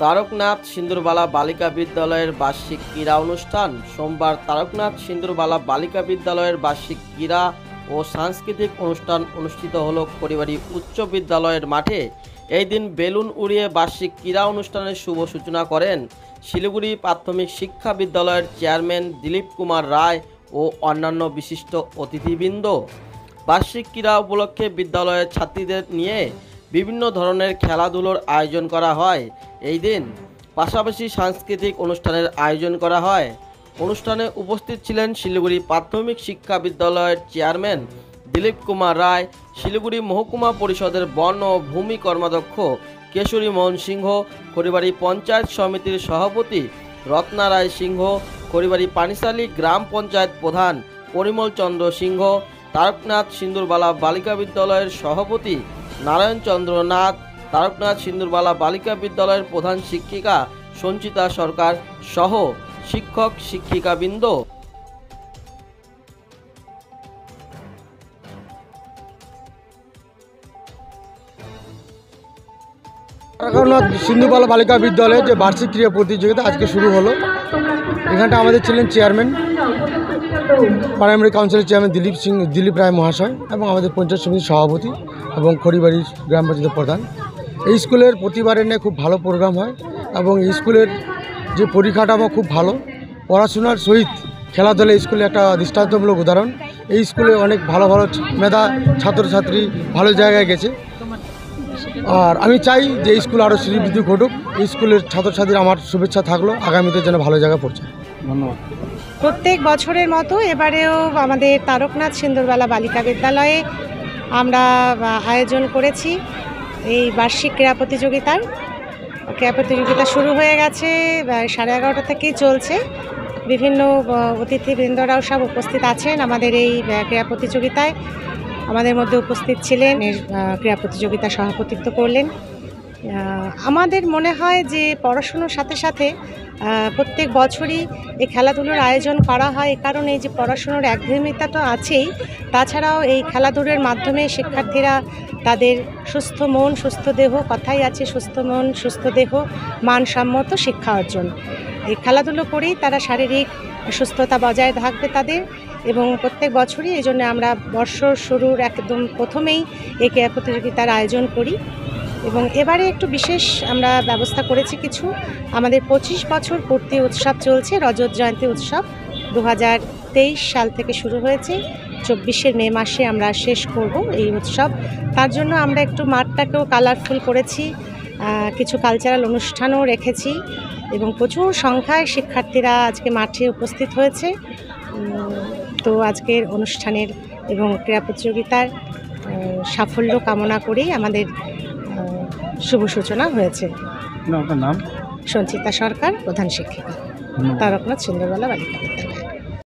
তারকনাথ সিন্দুরবালা বালিকা বিদ্যালয়ের বার্ষিক ক্রীড়া অনুষ্ঠান। সোমবার তারকনাথ সিন্দুরবালা বালিকা বিদ্যালয়ের বার্ষিক ক্রীড়া ও সাংস্কৃতিক অনুষ্ঠান অনুষ্ঠিত হলো খড়িবাড়ি উচ্চ বিদ্যালয়ের মাঠে। এই দিন বেলুন উড়িয়ে বার্ষিক ক্রীড়া অনুষ্ঠানের শুভ সূচনা করেন শিলিগুড়ি প্রাথমিক শিক্ষা বিদ্যালয়ের চেয়ারম্যান দিলীপ কুমার রায় ও অন্যান্য বিশিষ্ট অতিথিবৃন্দ। বার্ষিক ক্রীড়া উপলক্ষে বিদ্যালয়ের ছাত্রীদের নিয়ে বিভিন্ন ধরনের খেলাধুলোর আয়োজন করা হয়। এই দিন পাশাপাশি সাংস্কৃতিক অনুষ্ঠানের আয়োজন করা হয়। অনুষ্ঠানে উপস্থিত ছিলেন শিলিগুড়ি প্রাথমিক শিক্ষা বিদ্যালয়ের চেয়ারম্যান দিলীপ কুমার রায়, শিলিগুড়ি মহকুমা পরিষদের বন ও ভূমি কর্মাধ্যক্ষ কেশরী মোহন সিংহ, খড়িবাড়ি পঞ্চায়েত সমিতির সভাপতি রত্না রায় সিংহ, খড়িবাড়ি পানিশালী গ্রাম পঞ্চায়েত প্রধান পরিমল চন্দ্র সিংহ, তারকনাথ সিন্দুরবালা বালিকা বিদ্যালয়ের সভাপতি নারায়ণ চন্দ্র নাথ, তারকনাথ সিন্দুরবালা বালিকা বিদ্যালয়ের প্রধান শিক্ষিকা সঞ্চিতা সরকার সহ শিক্ষক শিক্ষিকাবৃন্দ। তারকনাথ সিন্দুরবালা বালিকা বিদ্যালয়ে যে বার্ষিক ক্রীড়া প্রতিযোগিতা আজকে শুরু হলো। এখানটা আমাদের ছিলেন চেয়ারম্যান, প্রাইমারি কাউন্সিলের চেয়ারম্যান দিলীপ রায় মহাশয় এবং আমাদের পঞ্চায়েত সমিতির সভাপতি এবং খড়িবাড়ির গ্রাম পঞ্চায়েতের প্রধান। এই স্কুলের প্রতিবারের নিয়ে খুব ভালো প্রোগ্রাম হয় এবং এই স্কুলের যে পরিকাঠামো খুব ভালো, পড়াশোনার সহিত খেলাধুলা স্কুলে একটা দৃষ্টান্তমূলক উদাহরণ। এই স্কুলে অনেক ভালো ভালো মেধা ছাত্রছাত্রী ভালো জায়গায় গেছে। আর আমি চাই যে এই স্কুল আরও শ্রীবৃদ্ধি ঘটুক। এই স্কুলের ছাত্রছাত্রীর আমার শুভেচ্ছা থাকলো আগামীতে যেন ভালো জায়গায় পৌঁছায়। ধন্যবাদ। প্রত্যেক বছরের মতো এবারেও আমাদের তারকনাথ সিন্দুরবালা বালিকা বিদ্যালয়ে আমরা আয়োজন করেছি এই বার্ষিক ক্রীড়া প্রতিযোগিতার। ক্রীড়া প্রতিযোগিতা শুরু হয়ে গেছে, 11:30 থেকেই চলছে। বিভিন্ন অতিথিবৃন্দরাও সব উপস্থিত আছেন আমাদের এই ক্রীড়া প্রতিযোগিতায়। আমাদের মধ্যে উপস্থিত ছিলেন, ক্রীড়া প্রতিযোগিতা সভাপতিত্ব করলেন। আমাদের মনে হয় যে পড়াশুনোর সাথে সাথে প্রত্যেক বছরই এই খেলাধুলোর আয়োজন করা হয়। এই কারণে যে পড়াশুনোর একঘেয়েমিতা তো আছেই, তাছাড়াও এই খেলাধুলোর মাধ্যমে শিক্ষার্থীরা তাদের সুস্থ মন সুস্থ দেহ, কথাই আছে সুস্থ মন সুস্থ দেহ মানসম্মত শিক্ষা অর্জন। এই খেলাধুলো করেই তারা শারীরিক সুস্থতা বজায় থাকবে তাদের। এবং প্রত্যেক বছরই এই জন্য আমরা বর্ষ শুরুর একদম প্রথমেই এই ক্রীড়া প্রতিযোগিতার আয়োজন করি। এবং এবারে একটু বিশেষ আমরা ব্যবস্থা করেছি কিছু। আমাদের 25 বছর পূর্তি উৎসব চলছে, রজত জয়ন্তী উৎসব 2023 সাল থেকে শুরু হয়েছে। 24 মে মাসে আমরা শেষ করব এই উৎসব। তার জন্য আমরা একটু মাঠটাকেও কালারফুল করেছি, কিছু কালচারাল অনুষ্ঠানও রেখেছি এবং প্রচুর সংখ্যায় শিক্ষার্থীরা আজকে মাঠে উপস্থিত হয়েছে। তো আজকের অনুষ্ঠানের এবং ক্রীড়া প্রতিযোগিতার সাফল্য কামনা করেই আমাদের শুভ সূচনা হয়েছে। আপনার নাম? সঞ্চিতা সরকার, প্রধান শিক্ষিকা, তারকনাথ সিন্দুরবালা বালিকা বিদ্যালয়।